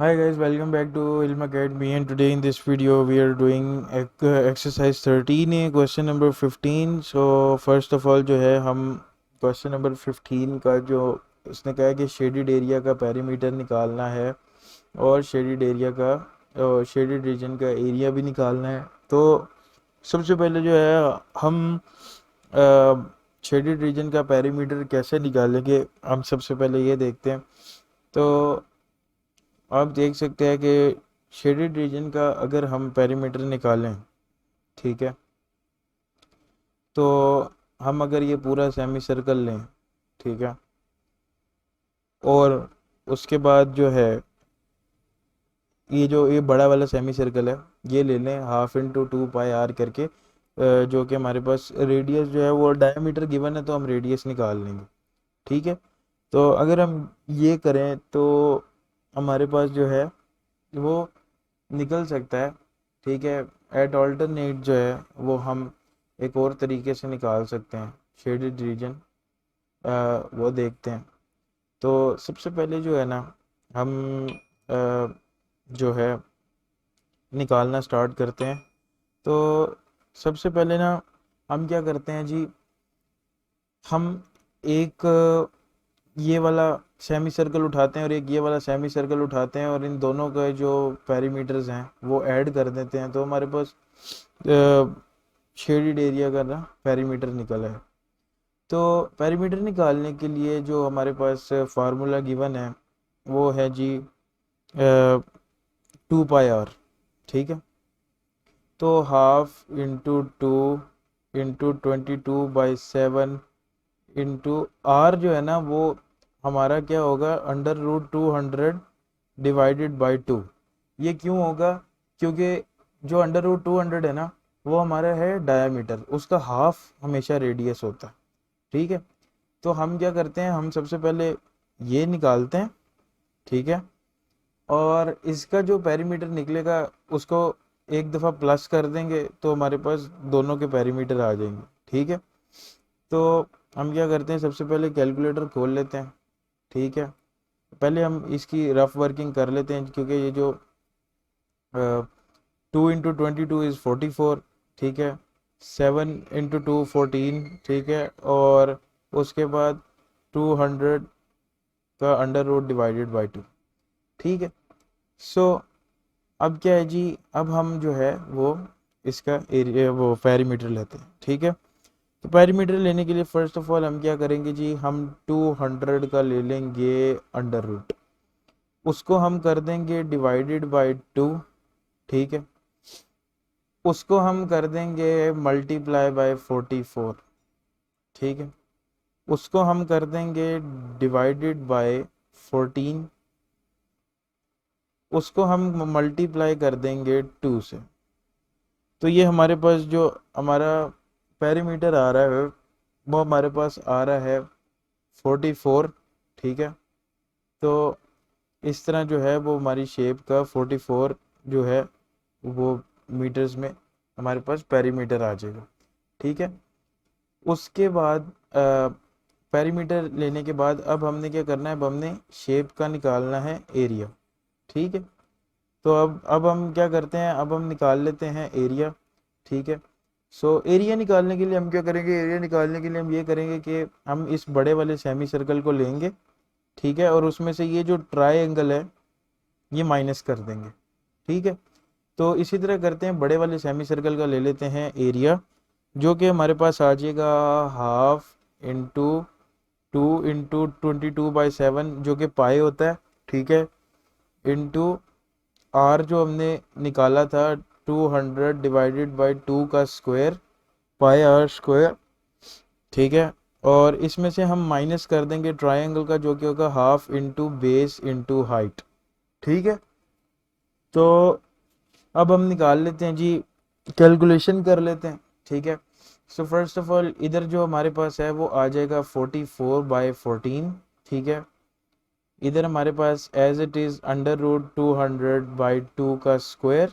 Hi guys, welcome back to Ilm Academy, and today in this video we are doing exercise 13 है question number 15. So first of all जो है हम question number 15 का जो इसने कहा है कि शेडिड एरिया का पेरीमीटर निकालना है और शेडिड एरिया का शेडिड रीजन का एरिया भी निकालना है। तो सबसे पहले जो है हम शेडिड रीजन का पेरीमीटर कैसे निकालेंगे हम सबसे पहले ये देखते हैं। तो आप देख सकते हैं कि शेडेड रीजन का अगर हम पेरीमीटर निकालें, ठीक है, तो हम अगर ये पूरा सेमी सर्कल लें, ठीक है, और उसके बाद जो है ये बड़ा वाला सेमी सर्कल है ये ले लें हाफ इंटू 2 पाई आर करके, जो कि हमारे पास रेडियस जो है वो डायमीटर गिवन है तो हम रेडियस निकाल लेंगे। ठीक है, तो अगर हम ये करें तो हमारे पास जो है वो निकल सकता है। ठीक है, एट ऑल्टरनेट जो है वो हम एक और तरीके से निकाल सकते हैं शेडेड रीजन, वो देखते हैं। तो सबसे पहले जो है ना हम जो है निकालना स्टार्ट करते हैं। तो सबसे पहले ना हम क्या करते हैं जी, हम एक ये वाला सेमी सर्कल उठाते हैं और एक ये वाला सेमी सर्कल उठाते हैं और इन दोनों का जो पैरीमीटर्स हैं वो ऐड कर देते हैं, तो हमारे पास शेडिड एरिया का ना पैरीमीटर निकला है। तो पैरीमीटर निकालने के लिए जो हमारे पास फार्मूला गिवन है वो है जी 2 पाई आर। ठीक है, तो half into 2 into 22/7 into R जो है ना वो हमारा क्या होगा, √200 डिवाइडेड बाई 2। ये क्यों होगा, क्योंकि जो √200 है ना वो हमारा है डायामीटर, उसका हाफ हमेशा रेडियस होता है। ठीक है, तो हम क्या करते हैं, हम सबसे पहले ये निकालते हैं। ठीक है, और इसका जो पेरीमीटर निकलेगा उसको एक दफ़ा प्लस कर देंगे तो हमारे पास दोनों के पेरीमीटर आ जाएंगे। ठीक है, तो हम क्या करते हैं, सबसे पहले कैलकुलेटर खोल लेते हैं। ठीक है, पहले हम इसकी रफ वर्किंग कर लेते हैं क्योंकि ये जो 2 इंटू 22 इज़ 44। ठीक है, 7 इंटू 2 14। ठीक है, और उसके बाद 200 का √2 डिवाइडेड बाई 2। ठीक है, सो अब क्या है जी, अब हम जो है वो इसका एरिया वो पेरीमीटर लेते हैं। ठीक है, तो पेरीमीटर लेने के लिए फर्स्ट ऑफ ऑल हम क्या करेंगे जी, हम 200 का ले लेंगे √, उसको हम कर देंगे डिवाइडेड बाई 2। ठीक है, उसको हम कर देंगे मल्टीप्लाई बाय 44। ठीक है, उसको हम कर देंगे डिवाइडेड बाय 14। उसको हम मल्टीप्लाई कर देंगे 2 से। तो ये हमारे पास जो हमारा पेरीमीटर आ रहा है वो हमारे पास आ रहा है 44। ठीक है, तो इस तरह जो है वो हमारी शेप का 44 जो है वो मीटर्स में हमारे पास पेरीमीटर आ जाएगा। ठीक है, उसके बाद पेरीमीटर लेने के बाद अब हमने क्या करना है, अब हमने शेप का निकालना है एरिया। ठीक है, तो अब हम क्या करते हैं, अब हम निकाल लेते हैं एरिया। ठीक है, सो एरिया निकालने के लिए हम क्या करेंगे, एरिया निकालने के लिए हम ये करेंगे कि हम इस बड़े वाले सेमी सर्कल को लेंगे। ठीक है, और उसमें से ये जो ट्रायंगल है ये माइनस कर देंगे। ठीक है, तो इसी तरह करते हैं, बड़े वाले सेमी सर्कल का ले लेते हैं एरिया, जो कि हमारे पास आ जाएगा हाफ इंटू 2 इंटू 22/7 जो कि पाई होता है। ठीक है, इंटू आर जो हमने निकाला था 200 डिवाइडेड बाई 2 का स्क्वायर, पाई r²। ठीक है, और इसमें से हम माइनस कर देंगे ट्रायंगल का जो कि होगा half into base into height. ठीक है, तो अब हम निकाल लेते हैं जी, कैलकुलेशन कर लेते हैं। ठीक है, सो फर्स्ट ऑफ ऑल इधर जो हमारे पास है वो आ जाएगा 44/14। ठीक है, इधर हमारे पास एज इट इज़ √200/2 का स्क्वायर।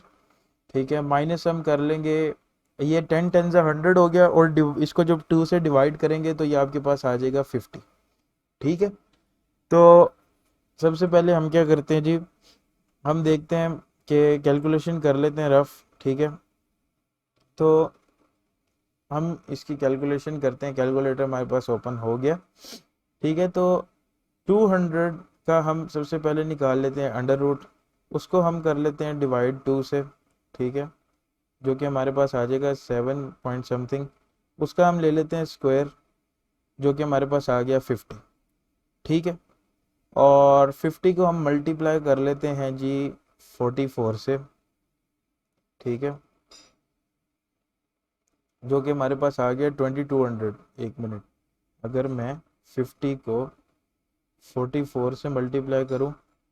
ठीक है, माइनस हम कर लेंगे, ये 10 10 100 हो गया, और इसको जब 2 से डिवाइड करेंगे तो ये आपके पास आ जाएगा 50। ठीक है, तो सबसे पहले हम क्या करते हैं जी, हम देखते हैं कि कैलकुलेशन कर लेते हैं रफ, ठीक है। तो हम इसकी कैलकुलेशन करते हैं, कैलकुलेटर हमारे पास ओपन हो गया, ठीक है। तो 200 का हम सबसे पहले निकाल लेते हैं अंडर रूट, उसको हम कर लेते हैं डिवाइड 2 से, ठीक है, जो कि हमारे पास आ जाएगा 7 पॉइंट समथिंग। उसका हम ले लेते हैं स्क्वायर, जो कि हमारे पास आ गया 50, ठीक है। और 50 को हम मल्टीप्लाई कर लेते हैं जी 44 से, ठीक है, जो कि हमारे पास आ गया 2200। एक मिनट, अगर मैं 50 को 44 से मल्टीप्लाई करूं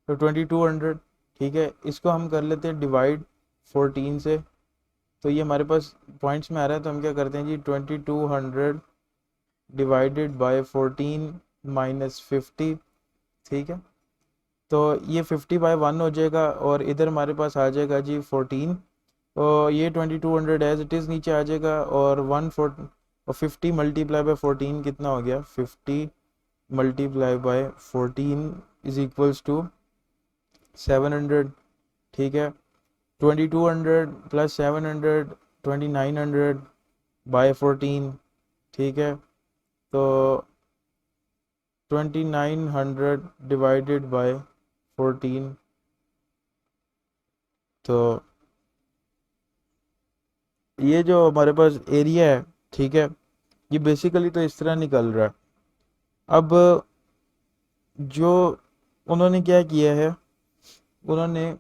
तो 2200, ठीक है। इसको हम कर लेते हैं डिवाइड 14 से, तो ये हमारे पास पॉइंट्स में आ रहा है, तो हम क्या करते हैं जी 2200 डिवाइडेड बाय 14 माइनस 50, ठीक है। तो ये 50/1 हो जाएगा, और इधर हमारे पास आ जाएगा जी 14, और ये 2200 एज इट इज़ नीचे आ जाएगा, और 50 मल्टीप्लाई बाय 14 कितना हो गया, 50 multiply by 14 is equals to 700, ठीक है। 2200 प्लस 700 2900 बाय 14, ठीक है। तो 2900 डिवाइडेड बाय 14, तो ये जो हमारे पास एरिया है, ठीक है, ये बेसिकली तो इस तरह निकल रहा है। अब जो उन्होंने क्या किया है, उन्होंने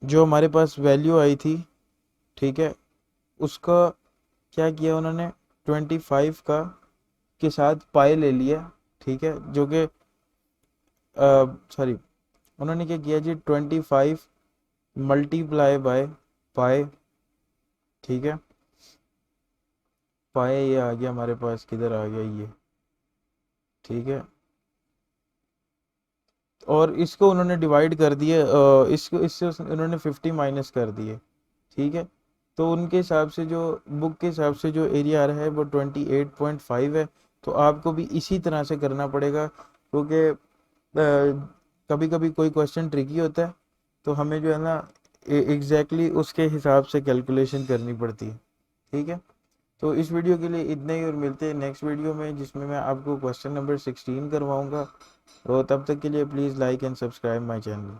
जो हमारे पास वैल्यू आई थी, ठीक है, उसका क्या किया उन्होंने, 25 का के साथ पाई ले लिया, ठीक है, जो कि सॉरी, उन्होंने क्या किया जी 25 मल्टीप्लाई बाय पाई, ठीक है। पाई ये आ गया हमारे पास, किधर आ गया ये, ठीक है। और इसको उन्होंने डिवाइड कर दिए, इसको इससे उन्होंने 50 माइनस कर दिए, ठीक है। तो उनके हिसाब से जो बुक के हिसाब से जो एरिया आ रहा है वो 28.5 है। तो आपको भी इसी तरह से करना पड़ेगा, क्योंकि कभी कभी कोई क्वेश्चन ट्रिकी होता है, तो हमें जो है ना एग्जैक्टली उसके हिसाब से कैलकुलेशन करनी पड़ती है, ठीक है। तो इस वीडियो के लिए इतना ही, और मिलते हैं नेक्स्ट वीडियो में, जिसमें मैं आपको क्वेश्चन नंबर 16 करवाऊंगा। तो तब तक के लिए please like and subscribe my channel.